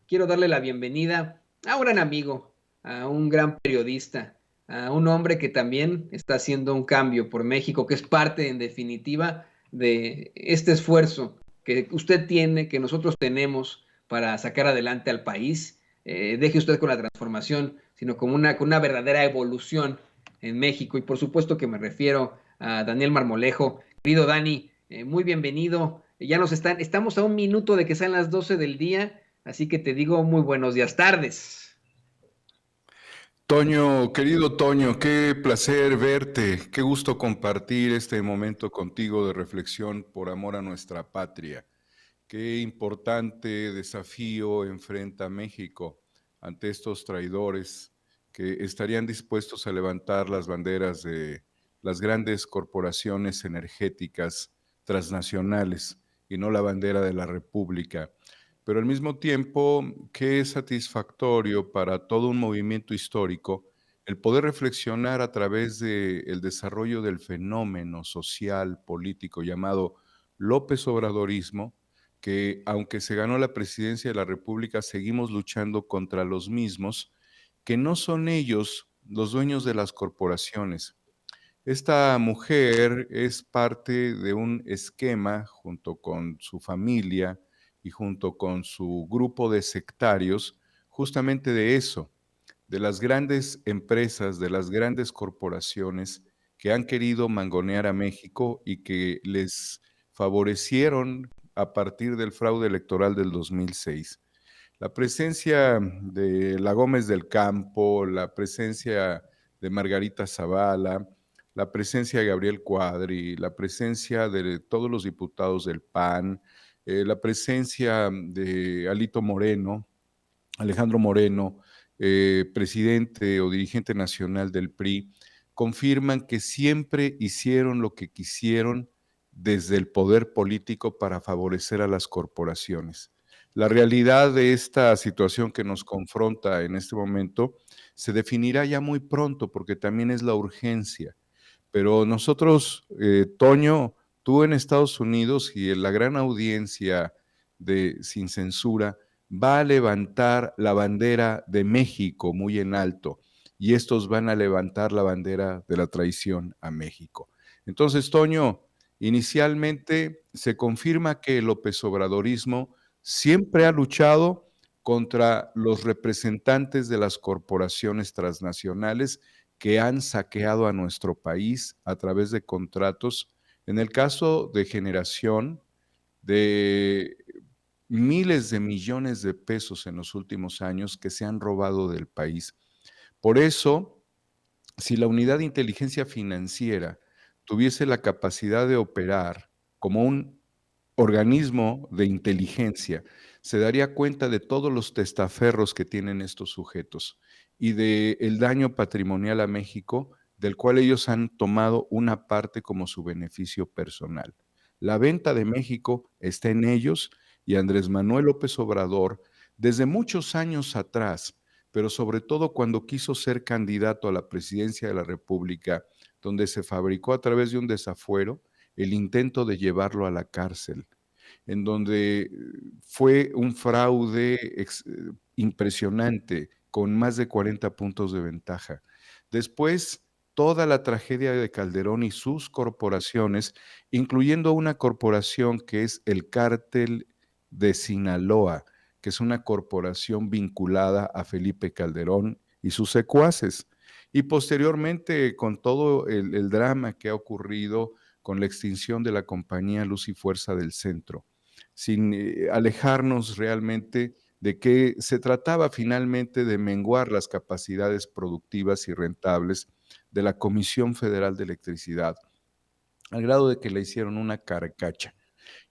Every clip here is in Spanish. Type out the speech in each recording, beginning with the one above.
quiero darle la bienvenida a un gran amigo, a un gran periodista, a un hombre que también está haciendo un cambio por México, que es parte, en definitiva, de este esfuerzo que usted tiene, que nosotros tenemos para sacar adelante al país. Deje usted con la transformación, sino con una verdadera evolución en México. Y por supuesto que me refiero a Daniel Marmolejo. Querido Dani, muy bienvenido. Estamos a un minuto de que sean las 12 del día, así que te digo muy buenos días, tardes. Toño, querido Toño, qué placer verte, qué gusto compartir este momento contigo de reflexión por amor a nuestra patria. Qué importante desafío enfrenta México ante estos traidores que estarían dispuestos a levantar las banderas de las grandes corporaciones energéticas transnacionales y no la bandera de la República. Pero al mismo tiempo, qué satisfactorio para todo un movimiento histórico el poder reflexionar a través del desarrollo del fenómeno social, político llamado López Obradorismo, que aunque se ganó la presidencia de la República, seguimos luchando contra los mismos, que no son ellos los dueños de las corporaciones. Esta mujer es parte de un esquema junto con su familia y junto con su grupo de sectarios, justamente de eso, de las grandes empresas, de las grandes corporaciones que han querido mangonear a México y que les favorecieron a partir del fraude electoral del 2006. La presencia de la Gómez del Campo, la presencia de Margarita Zavala, la presencia de Gabriel Cuadri, la presencia de todos los diputados del PAN, la presencia de Alito Moreno, Alejandro Moreno, presidente o dirigente nacional del PRI, confirman que siempre hicieron lo que quisieron desde el poder político para favorecer a las corporaciones. La realidad de esta situación que nos confronta en este momento se definirá ya muy pronto porque también es la urgencia. Pero nosotros, Toño, tú en Estados Unidos y en la gran audiencia de Sin Censura, va a levantar la bandera de México muy en alto y estos van a levantar la bandera de la traición a México. Entonces, Toño, inicialmente se confirma que el López Obradorismo siempre ha luchado contra los representantes de las corporaciones transnacionales que han saqueado a nuestro país a través de contratos, en el caso de Generación, de miles de millones de pesos en los últimos años que se han robado del país. Por eso, si la unidad de inteligencia financiera tuviese la capacidad de operar como un organismo de inteligencia, se daría cuenta de todos los testaferros que tienen estos sujetos y del daño patrimonial a México, del cual ellos han tomado una parte como su beneficio personal. La venta de México está en ellos y Andrés Manuel López Obrador, desde muchos años atrás, pero sobre todo cuando quiso ser candidato a la presidencia de la República, donde se fabricó a través de un desafuero el intento de llevarlo a la cárcel, en donde fue un fraude impresionante, con más de 40 puntos de ventaja. Después, toda la tragedia de Calderón y sus corporaciones, incluyendo una corporación que es el Cártel de Sinaloa, que es una corporación vinculada a Felipe Calderón y sus secuaces. Y posteriormente, con todo el drama que ha ocurrido con la extinción de la compañía Luz y Fuerza del Centro, sin alejarnos realmente de que se trataba finalmente de menguar las capacidades productivas y rentables de la Comisión Federal de Electricidad, al grado de que le hicieron una carcacha.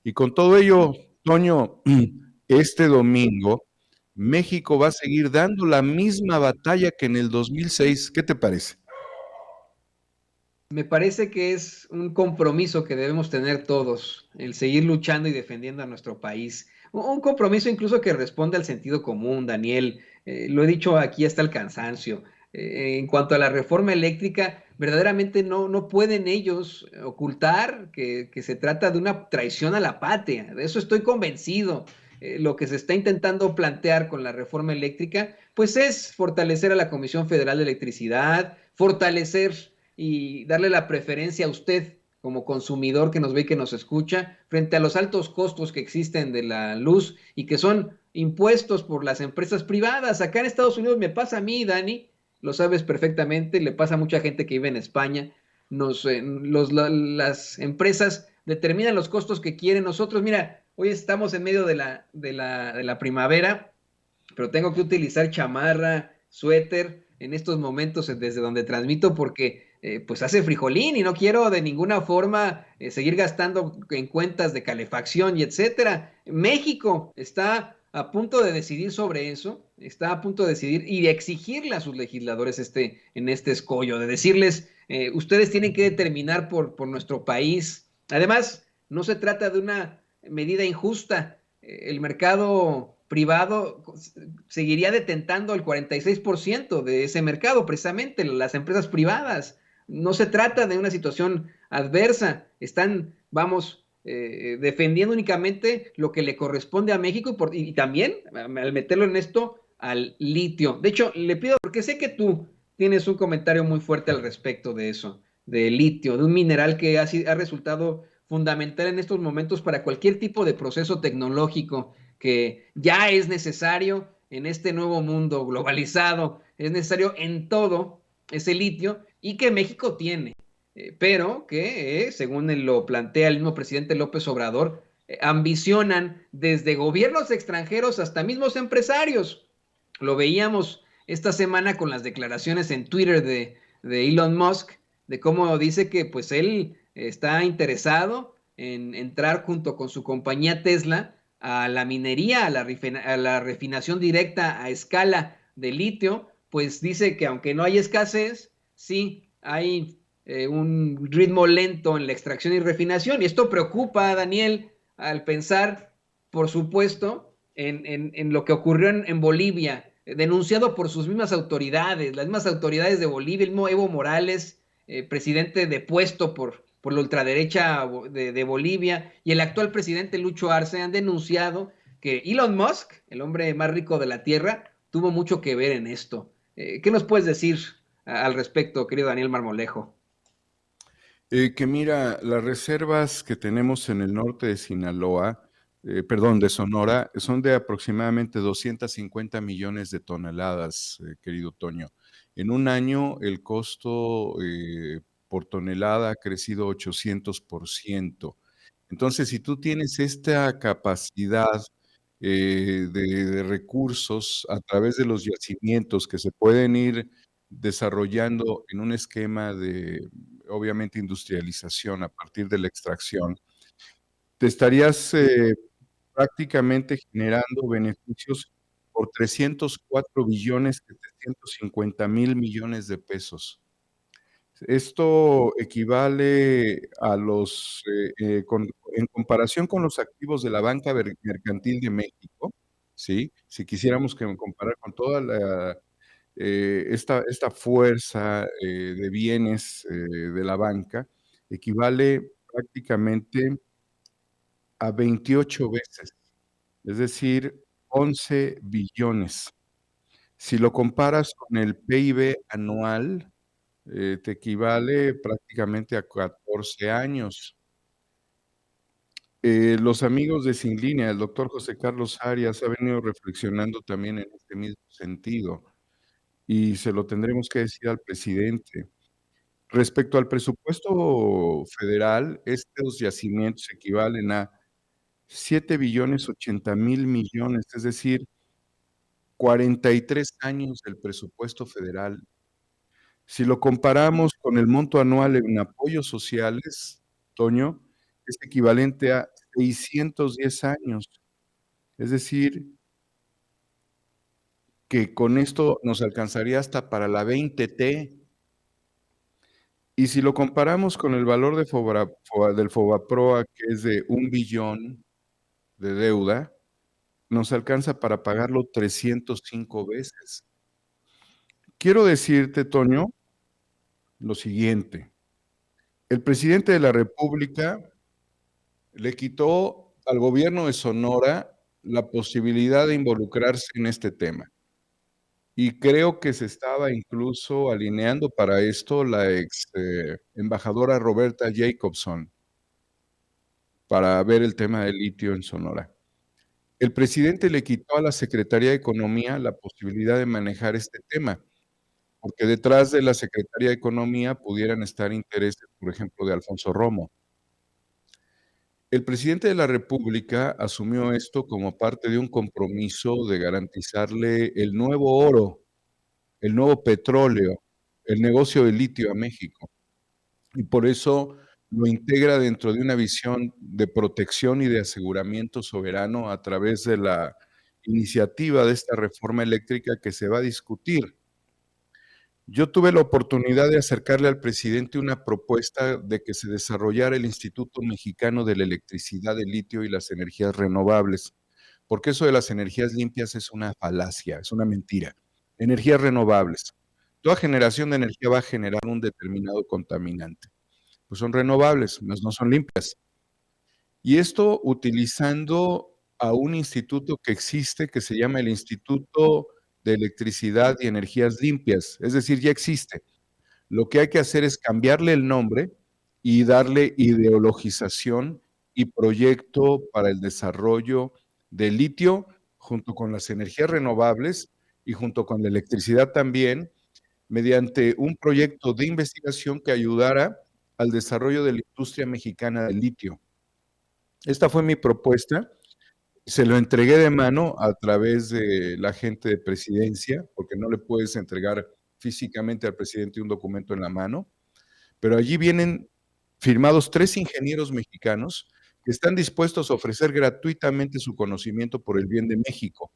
Y con todo ello, Toño, este domingo México va a seguir dando la misma batalla que en el 2006. ¿Qué te parece? Me parece que es un compromiso que debemos tener todos, el seguir luchando y defendiendo a nuestro país. Un compromiso incluso que responde al sentido común, Daniel. Lo he dicho aquí hasta el cansancio. En cuanto a la reforma eléctrica, verdaderamente no pueden ellos ocultar que se trata de una traición a la patria. De eso estoy convencido. lo que se está intentando plantear con la reforma eléctrica, pues es fortalecer a la Comisión Federal de Electricidad, fortalecer y darle la preferencia a usted como consumidor que nos ve y que nos escucha, frente a los altos costos que existen de la luz y que son impuestos por las empresas privadas. Acá en Estados Unidos me pasa a mí, Dani, lo sabes perfectamente, le pasa a mucha gente que vive en España. Las empresas determinan los costos que quieren. Nosotros, mira, hoy estamos en medio de la primavera, pero tengo que utilizar chamarra, suéter en estos momentos desde donde transmito porque pues hace frijolín y no quiero de ninguna forma seguir gastando en cuentas de calefacción y etcétera. México está a punto de decidir sobre eso, está a punto de decidir y de exigirle a sus legisladores en este escollo, de decirles, ustedes tienen que determinar por nuestro país. Además, no se trata de una medida injusta. El mercado privado seguiría detentando el 46% de ese mercado, precisamente las empresas privadas. No se trata de una situación adversa, están, vamos, defendiendo únicamente lo que le corresponde a México y también, al meterlo en esto, al litio. De hecho, le pido, porque sé que tú tienes un comentario muy fuerte al respecto de eso, del litio, de un mineral que ha resultado fundamental en estos momentos para cualquier tipo de proceso tecnológico que ya es necesario en este nuevo mundo globalizado, es necesario en todo ese litio y que México tiene, pero que, según lo plantea el mismo presidente López Obrador, ambicionan desde gobiernos extranjeros hasta mismos empresarios. Lo veíamos esta semana con las declaraciones en Twitter de Elon Musk, de cómo dice que pues él está interesado en entrar junto con su compañía Tesla a la minería, a la refinación directa a escala de litio, pues dice que aunque no hay escasez, sí hay un ritmo lento en la extracción y refinación. Y esto preocupa a Daniel al pensar, por supuesto, en lo que ocurrió en Bolivia, denunciado por sus mismas autoridades, las mismas autoridades de Bolivia, el mismo Evo Morales, presidente depuesto por la ultraderecha de Bolivia, y el actual presidente Lucho Arce han denunciado que Elon Musk, el hombre más rico de la Tierra, tuvo mucho que ver en esto. ¿Qué nos puedes decir al respecto, querido Daniel Marmolejo? Que mira, las reservas que tenemos en el norte de Sinaloa, perdón, de Sonora, son de aproximadamente 250 millones de toneladas, querido Toño. En un año el costo por tonelada ha crecido 800%. Entonces, si tú tienes esta capacidad de recursos a través de los yacimientos que se pueden ir desarrollando en un esquema de, obviamente, industrialización a partir de la extracción, te estarías prácticamente generando beneficios por 304,750,000,000,000 de pesos. Esto equivale a en comparación con los activos de la banca mercantil de México, ¿sí? Si quisiéramos comparar con toda esta fuerza de bienes de la banca, equivale prácticamente a 28 veces, es decir, 11 billones. Si lo comparas con el PIB anual, te equivale prácticamente a 14 años. Los amigos de Sin Línea, el doctor José Carlos Arias, ha venido reflexionando también en este mismo sentido y se lo tendremos que decir al presidente. Respecto al presupuesto federal, estos yacimientos equivalen a 7,080,000,000,000, es decir, 43 años del presupuesto federal. Si lo comparamos con el monto anual en apoyos sociales, Toño, es equivalente a 610 años. Es decir, que con esto nos alcanzaría hasta para la 20T. Y si lo comparamos con el valor de del Fobaproa, que es de 1 billón de deuda, nos alcanza para pagarlo 305 veces. Quiero decirte, Toño, lo siguiente. El presidente de la República le quitó al gobierno de Sonora la posibilidad de involucrarse en este tema. Y creo que se estaba incluso alineando para esto la ex embajadora Roberta Jacobson para ver el tema del litio en Sonora. El presidente le quitó a la Secretaría de Economía la posibilidad de manejar este tema, porque detrás de la Secretaría de Economía pudieran estar intereses, por ejemplo, de Alfonso Romo. El presidente de la República asumió esto como parte de un compromiso de garantizarle el nuevo oro, el nuevo petróleo, el negocio del litio a México. Y por eso lo integra dentro de una visión de protección y de aseguramiento soberano a través de la iniciativa de esta reforma eléctrica que se va a discutir. Yo tuve la oportunidad de acercarle al presidente una propuesta de que se desarrollara el Instituto Mexicano de la Electricidad, del Litio y las Energías Renovables, porque eso de las energías limpias es una falacia, es una mentira. Energías renovables. Toda generación de energía va a generar un determinado contaminante. Pues son renovables, mas no son limpias. Y esto utilizando a un instituto que existe, que se llama el Instituto de Electricidad y Energías Limpias, es decir, ya existe. Lo que hay que hacer es cambiarle el nombre y darle ideologización y proyecto para el desarrollo del litio junto con las energías renovables y junto con la electricidad también, mediante un proyecto de investigación que ayudara al desarrollo de la industria mexicana del litio. Esta fue mi propuesta. Se lo entregué de mano a través de la gente de presidencia, porque no le puedes entregar físicamente al presidente un documento en la mano, pero allí vienen firmados 3 ingenieros mexicanos que están dispuestos a ofrecer gratuitamente su conocimiento por el bien de México.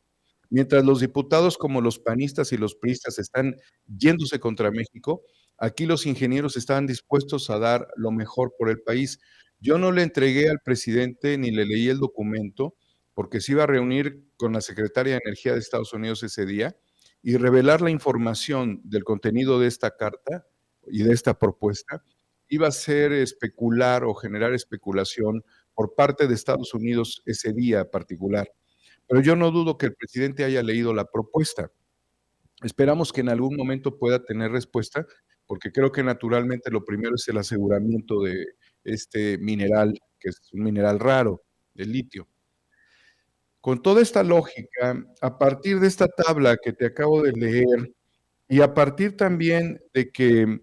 Mientras los diputados como los panistas y los priistas están yéndose contra México, aquí los ingenieros estaban dispuestos a dar lo mejor por el país. Yo no le entregué al presidente ni le leí el documento porque se iba a reunir con la secretaria de Energía de Estados Unidos ese día y revelar la información del contenido de esta carta y de esta propuesta iba a ser especular o generar especulación por parte de Estados Unidos ese día particular. Pero yo no dudo que el presidente haya leído la propuesta. Esperamos que en algún momento pueda tener respuesta, porque creo que naturalmente lo primero es el aseguramiento de este mineral, que es un mineral raro, el litio. Con toda esta lógica, a partir de esta tabla que te acabo de leer, y a partir también de que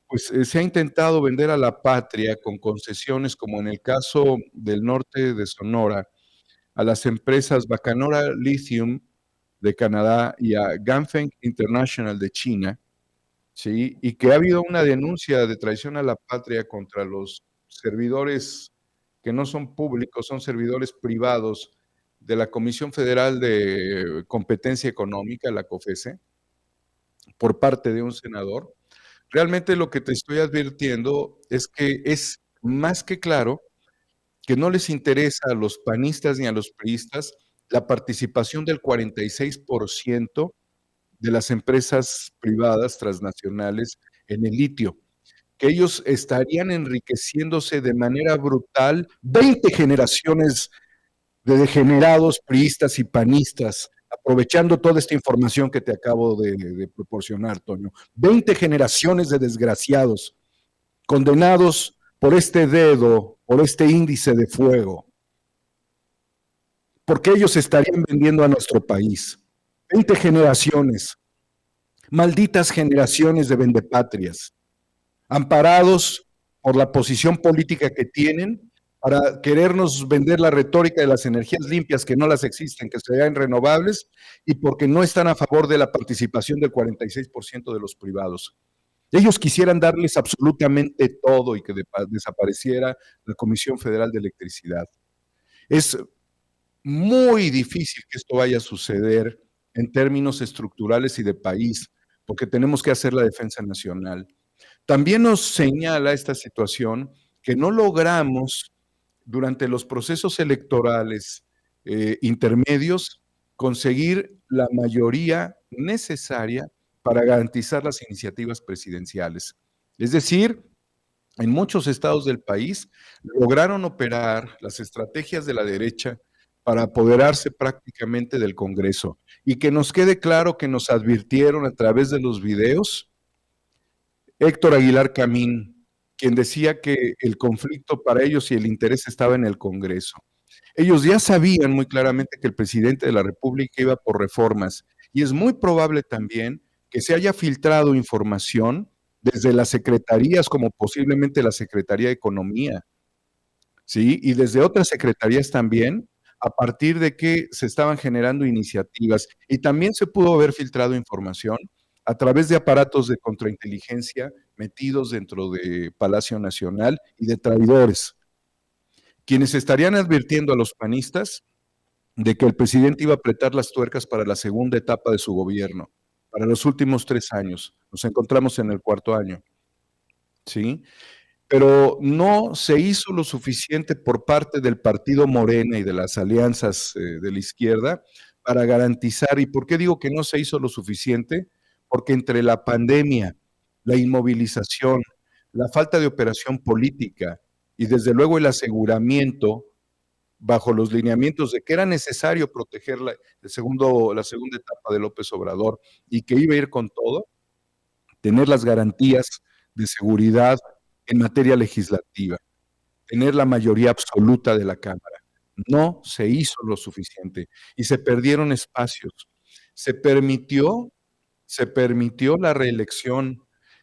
pues, se ha intentado vender a la patria con concesiones, como en el caso del norte de Sonora, a las empresas Bacanora Lithium de Canadá y a Ganfeng International de China, ¿sí? Y que ha habido una denuncia de traición a la patria contra los servidores que no son públicos, son servidores privados de la Comisión Federal de Competencia Económica, la COFESE, por parte de un senador. Realmente lo que te estoy advirtiendo es que es más que claro que no les interesa a los panistas ni a los priistas la participación del 46% de las empresas privadas transnacionales en el litio, que ellos estarían enriqueciéndose de manera brutal 20 generaciones de degenerados priistas y panistas, aprovechando toda esta información que te acabo de proporcionar, Toño. 20 generaciones de desgraciados, condenados por este dedo, por este índice de fuego, porque ellos estarían vendiendo a nuestro país. 20 generaciones, malditas generaciones de vendepatrias, amparados por la posición política que tienen para querernos vender la retórica de las energías limpias que no las existen, que sean renovables, y porque no están a favor de la participación del 46% de los privados. Ellos quisieran darles absolutamente todo y que desapareciera la Comisión Federal de Electricidad. Es muy difícil que esto vaya a suceder en términos estructurales y de país, porque tenemos que hacer la defensa nacional. También nos señala esta situación que no logramos durante los procesos electorales intermedios conseguir la mayoría necesaria para garantizar las iniciativas presidenciales. Es decir, en muchos estados del país lograron operar las estrategias de la derecha para apoderarse prácticamente del Congreso. Y que nos quede claro que nos advirtieron a través de los videos Héctor Aguilar Camín, quien decía que el conflicto para ellos y el interés estaba en el Congreso. Ellos ya sabían muy claramente que el presidente de la República iba por reformas y es muy probable también que se haya filtrado información desde las secretarías, como posiblemente la Secretaría de Economía, ¿sí? Y desde otras secretarías también, a partir de que se estaban generando iniciativas. Y también se pudo haber filtrado información a través de aparatos de contrainteligencia metidos dentro de Palacio Nacional y de traidores, quienes estarían advirtiendo a los panistas de que el presidente iba a apretar las tuercas para la segunda etapa de su gobierno, para los últimos 3 años. Nos encontramos en el cuarto año, ¿sí? Pero no se hizo lo suficiente por parte del partido Morena y de las alianzas de la izquierda para garantizar. ¿Y por qué digo que no se hizo lo suficiente? Porque entre la pandemia, la inmovilización, la falta de operación política y desde luego el aseguramiento bajo los lineamientos de que era necesario proteger la segunda etapa de López Obrador y que iba a ir con todo, tener las garantías de seguridad en materia legislativa, tener la mayoría absoluta de la Cámara. No se hizo lo suficiente y se perdieron espacios. Se permitió, se permitió la reelección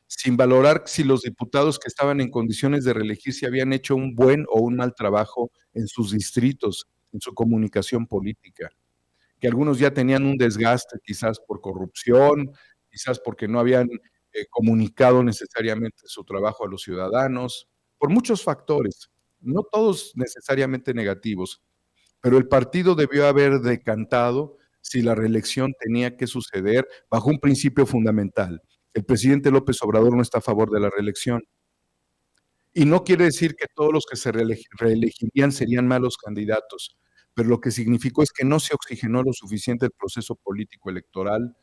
sin valorar si los diputados que estaban en condiciones de reelegirse habían hecho un buen o un mal trabajo en sus distritos, en su comunicación política, que algunos ya tenían un desgaste quizás por corrupción, quizás porque no habían comunicado necesariamente su trabajo a los ciudadanos, por muchos factores, no todos necesariamente negativos, pero el partido debió haber decantado si la reelección tenía que suceder bajo un principio fundamental. El presidente López Obrador no está a favor de la reelección. Y no quiere decir que todos los que se reelegirían serían malos candidatos, pero lo que significó es que no se oxigenó lo suficiente el proceso político electoral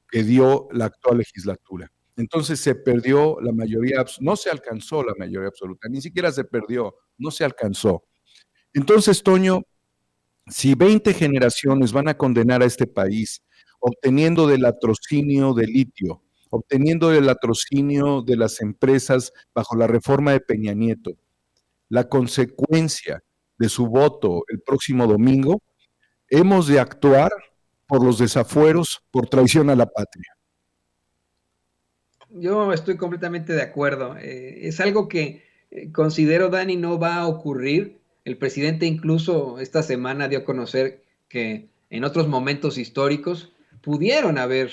que dio la actual legislatura. Entonces se perdió la mayoría, no se alcanzó la mayoría absoluta, ni siquiera se perdió, no se alcanzó. Entonces, Toño, si 20 generaciones van a condenar a este país obteniendo del latrocinio de litio, obteniendo del latrocinio de las empresas bajo la reforma de Peña Nieto, la consecuencia de su voto el próximo domingo, hemos de actuar por los desafueros, por traición a la patria. Yo estoy completamente de acuerdo. Es algo que considero, Dani, no va a ocurrir. El presidente incluso esta semana dio a conocer que en otros momentos históricos pudieron haber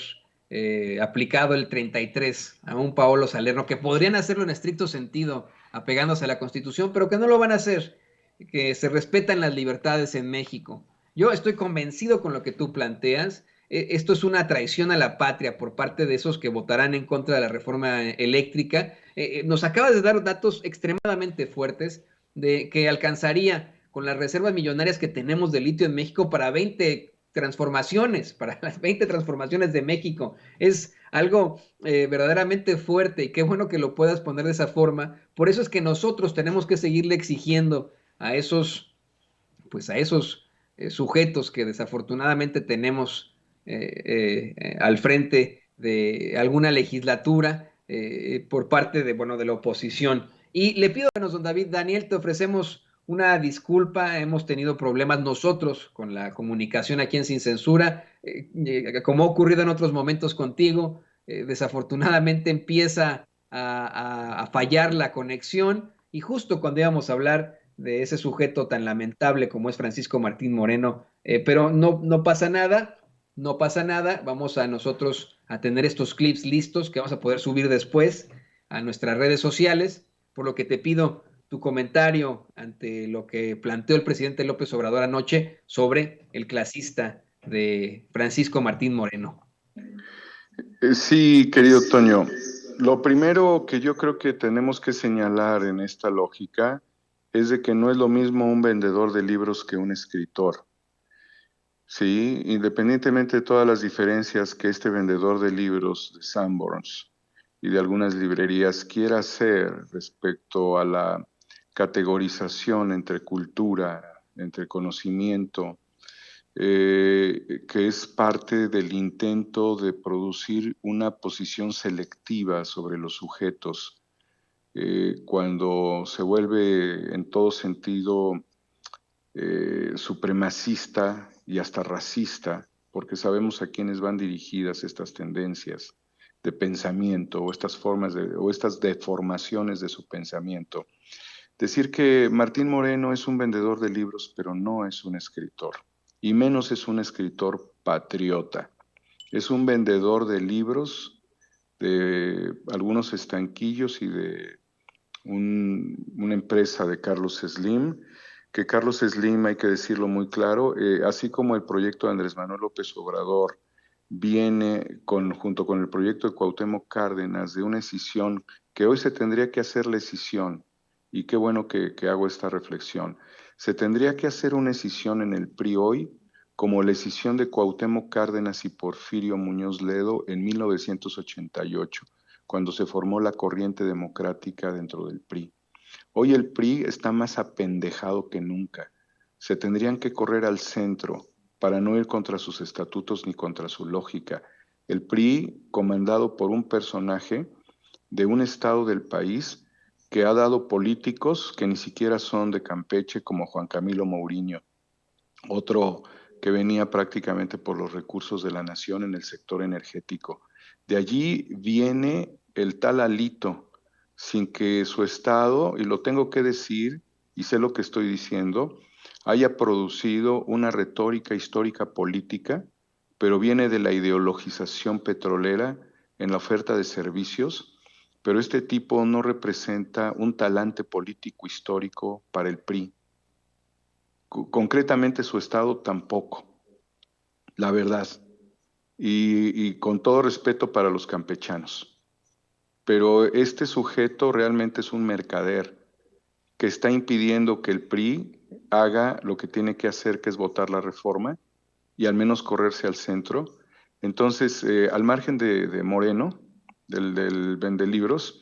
aplicado el 33 a un Paolo Salerno, que podrían hacerlo en estricto sentido, apegándose a la Constitución, pero que no lo van a hacer, que se respetan las libertades en México. Yo estoy convencido con lo que tú planteas. Esto es una traición a la patria por parte de esos que votarán en contra de la reforma eléctrica. Nos acabas de dar datos extremadamente fuertes de que alcanzaría con las reservas millonarias que tenemos de litio en México para 20 transformaciones, para las 20 transformaciones de México. Es algo verdaderamente fuerte y qué bueno que lo puedas poner de esa forma. Por eso es que nosotros tenemos que seguirle exigiendo a esos, pues a esos sujetos que desafortunadamente tenemos al frente de alguna legislatura por parte de, bueno, de la oposición. Y le pido, bueno, don David, Daniel, te ofrecemos una disculpa, hemos tenido problemas nosotros con la comunicación aquí en Sin Censura, como ha ocurrido en otros momentos contigo, desafortunadamente empieza a fallar la conexión y justo cuando íbamos a hablar de ese sujeto tan lamentable como es Francisco Martín Moreno, pero no pasa nada, no pasa nada, vamos a nosotros a tener estos clips listos que vamos a poder subir después a nuestras redes sociales, por lo que te pido tu comentario ante lo que planteó el presidente López Obrador anoche sobre el clasista de Francisco Martín Moreno. Sí, querido Toño, lo primero que yo creo que tenemos que señalar en esta lógica es de que no es lo mismo un vendedor de libros que un escritor. Sí, independientemente de todas las diferencias que este vendedor de libros de Sanborns y de algunas librerías quiera hacer respecto a la categorización entre cultura, entre conocimiento que es parte del intento de producir una posición selectiva sobre los sujetos, cuando se vuelve en todo sentido supremacista y hasta racista, porque sabemos a quiénes van dirigidas estas tendencias de pensamiento o estas formas o estas deformaciones de su pensamiento. Decir que Martín Moreno es un vendedor de libros, pero no es un escritor, y menos es un escritor patriota. Es un vendedor de libros, de algunos estanquillos y de una empresa de Carlos Slim, que Carlos Slim, hay que decirlo muy claro, así como el proyecto de Andrés Manuel López Obrador viene junto con el proyecto de Cuauhtémoc Cárdenas de una escisión que hoy se tendría que hacer la escisión, y qué bueno que hago esta reflexión, se tendría que hacer una escisión en el PRI hoy, como la escisión de Cuauhtémoc Cárdenas y Porfirio Muñoz Ledo en 1988, cuando se formó la corriente democrática dentro del PRI. Hoy el PRI está más apendejado que nunca. Se tendrían que correr al centro para no ir contra sus estatutos ni contra su lógica. El PRI, comandado por un personaje de un estado del país que ha dado políticos que ni siquiera son de Campeche, como Juan Camilo Mourinho, otro que venía prácticamente por los recursos de la nación en el sector energético. De allí viene el tal Alito, sin que su estado, y lo tengo que decir, y sé lo que estoy diciendo, haya producido una retórica histórica política, pero viene de la ideologización petrolera en la oferta de servicios, pero este tipo no representa un talante político histórico para el PRI. Concretamente su estado tampoco, la verdad, y con todo respeto para los campechanos. Pero este sujeto realmente es un mercader que está impidiendo que el PRI haga lo que tiene que hacer, que es votar la reforma y al menos correrse al centro. Entonces, al margen de Moreno, del vendelibros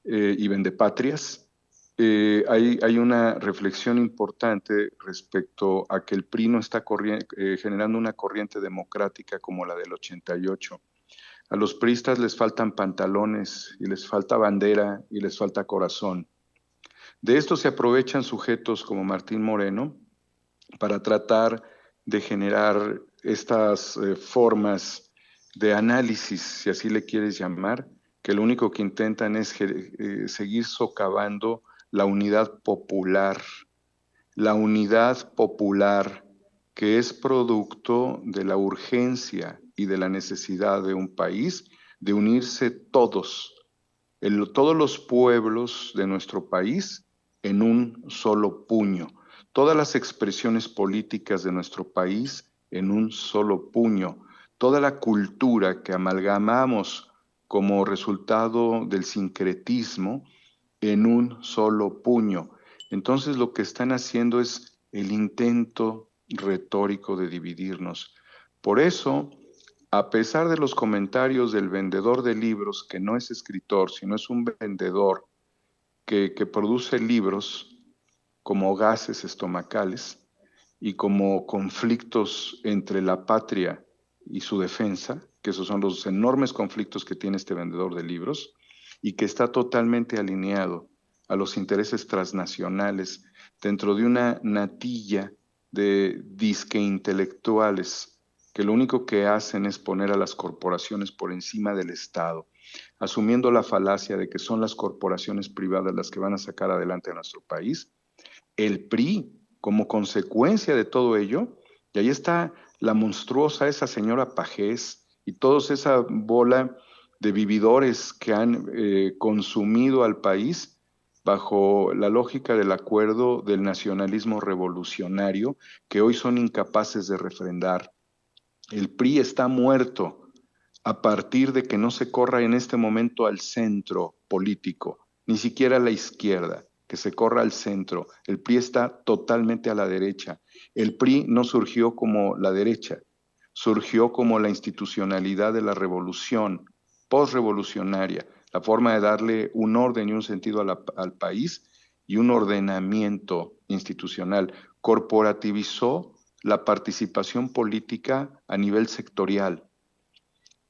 y vendepatrias, hay una reflexión importante respecto a que el PRI no está generando una corriente democrática como la del 88. A los priistas les faltan pantalones y les falta bandera y les falta corazón. De esto se aprovechan sujetos como Martín Moreno para tratar de generar estas formas de análisis, si así le quieres llamar, que lo único que intentan es seguir socavando la unidad popular que es producto de la urgencia y de la necesidad de un país de unirse todos los pueblos de nuestro país en un solo puño, todas las expresiones políticas de nuestro país en un solo puño, toda la cultura que amalgamamos como resultado del sincretismo en un solo puño. Entonces lo que están haciendo es el intento retórico de dividirnos. Por eso, a pesar de los comentarios del vendedor de libros, que no es escritor, sino es un vendedor que produce libros como gases estomacales y como conflictos entre la patria y su defensa, que esos son los enormes conflictos que tiene este vendedor de libros, y que está totalmente alineado a los intereses transnacionales dentro de una natilla de disque intelectuales que lo único que hacen es poner a las corporaciones por encima del Estado, asumiendo la falacia de que son las corporaciones privadas las que van a sacar adelante a nuestro país. El PRI, como consecuencia de todo ello, y ahí está la monstruosa esa señora Pajés y toda esa bola de vividores que han consumido al país bajo la lógica del acuerdo del nacionalismo revolucionario, que hoy son incapaces de refrendar. El PRI está muerto a partir de que no se corra en este momento al centro político, ni siquiera a la izquierda, que se corra al centro. El PRI está totalmente a la derecha. El PRI no surgió como la derecha, surgió como la institucionalidad de la revolución postrevolucionaria, la forma de darle un orden y un sentido al país y un ordenamiento institucional. Corporativizó la participación política a nivel sectorial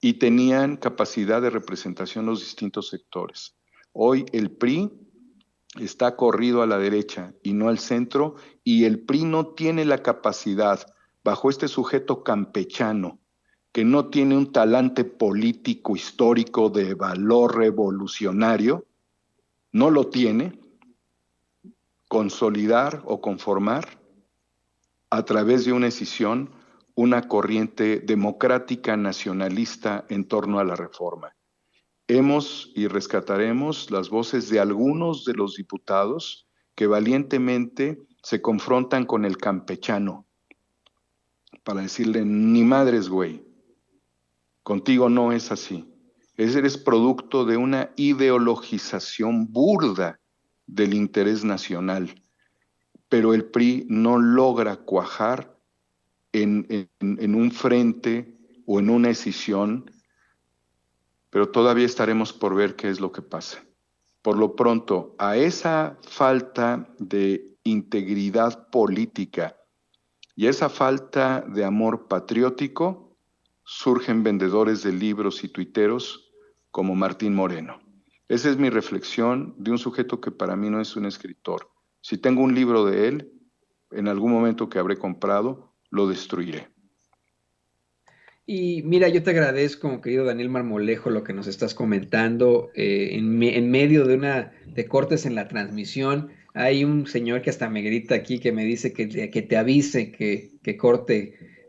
y tenían capacidad de representación en los distintos sectores. Hoy el PRI está corrido a la derecha y no al centro, y el PRI no tiene la capacidad, bajo este sujeto campechano, que no tiene un talante político histórico de valor revolucionario, no lo tiene, consolidar o conformar a través de una decisión una corriente democrática nacionalista en torno a la reforma. Hemos y rescataremos las voces de algunos de los diputados que valientemente se confrontan con el campechano para decirle, ni madres, güey, contigo no es así. Eres producto de una ideologización burda del interés nacional, pero el PRI no logra cuajar en un frente o en una escisión, pero todavía estaremos por ver qué es lo que pasa. Por lo pronto, a esa falta de integridad política y a esa falta de amor patriótico, surgen vendedores de libros y tuiteros como Martín Moreno. Esa es mi reflexión de un sujeto que para mí no es un escritor. Si tengo un libro de él, en algún momento que habré comprado, lo destruiré. Y mira, yo te agradezco, querido Daniel Marmolejo, lo que nos estás comentando. En medio de cortes en la transmisión, hay un señor que hasta me grita aquí, que me dice que te avise que corte.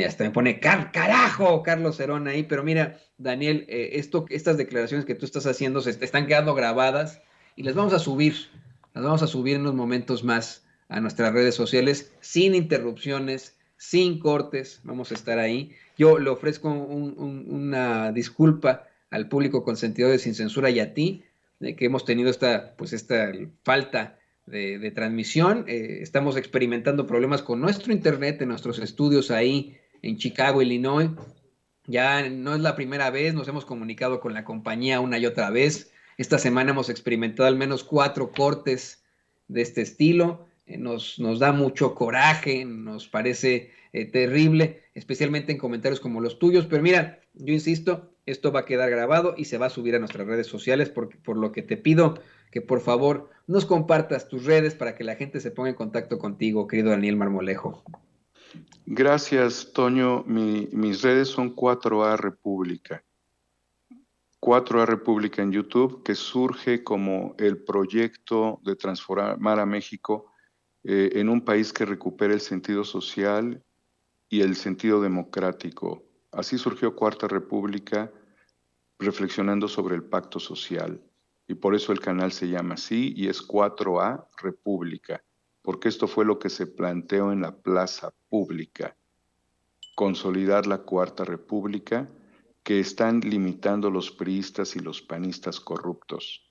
Hasta me pone carajo, Carlos Herón ahí. Pero mira, Daniel, estas declaraciones que tú estás haciendo están quedando grabadas y las vamos a subir. Las vamos a subir en unos momentos más a nuestras redes sociales, sin interrupciones, sin cortes. Vamos a estar ahí. Yo le ofrezco una disculpa al público consentidor de Sin Censura y a ti, de que hemos tenido esta falta de transmisión. Estamos experimentando problemas con nuestro internet en nuestros estudios ahí en Chicago, Illinois. Ya no es la primera vez, nos hemos comunicado con la compañía una y otra vez. Esta semana hemos experimentado al menos 4 cortes de este estilo. Nos da mucho coraje, nos parece terrible, especialmente en comentarios como los tuyos. Pero mira, yo insisto, esto va a quedar grabado y se va a subir a nuestras redes sociales, por lo que te pido que por favor nos compartas tus redes para que la gente se ponga en contacto contigo, querido Daniel Marmolejo. Gracias, Toño. Mis redes son 4A República. 4A República en YouTube, que surge como el proyecto de transformar a México en un país que recupere el sentido social y el sentido democrático. Así surgió Cuarta República, reflexionando sobre el pacto social. Y por eso el canal se llama así y es 4A República, porque esto fue lo que se planteó en la plaza pública. Consolidar la Cuarta República, que están limitando los priistas y los panistas corruptos.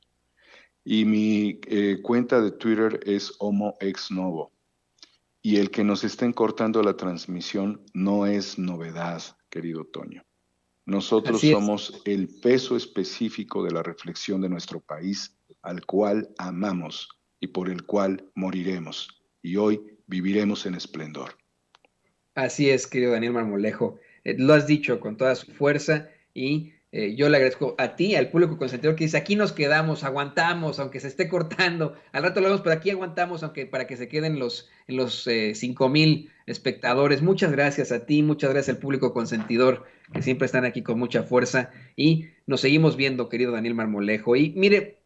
Y mi cuenta de Twitter es Homo Ex Novo. Y el que nos estén cortando la transmisión no es novedad, querido Toño. Nosotros somos el peso específico de la reflexión de nuestro país, al cual amamos y por el cual moriremos. Y hoy viviremos en esplendor. Así es, querido Daniel Marmolejo. Lo has dicho con toda su fuerza y yo le agradezco a ti, al público consentidor que dice, aquí nos quedamos, aguantamos, aunque se esté cortando. Al rato lo vemos, pero aquí aguantamos, aunque para que se queden en los 5,000 espectadores. Muchas gracias a ti, muchas gracias al público consentidor que siempre están aquí con mucha fuerza y nos seguimos viendo, querido Daniel Marmolejo. Y mire,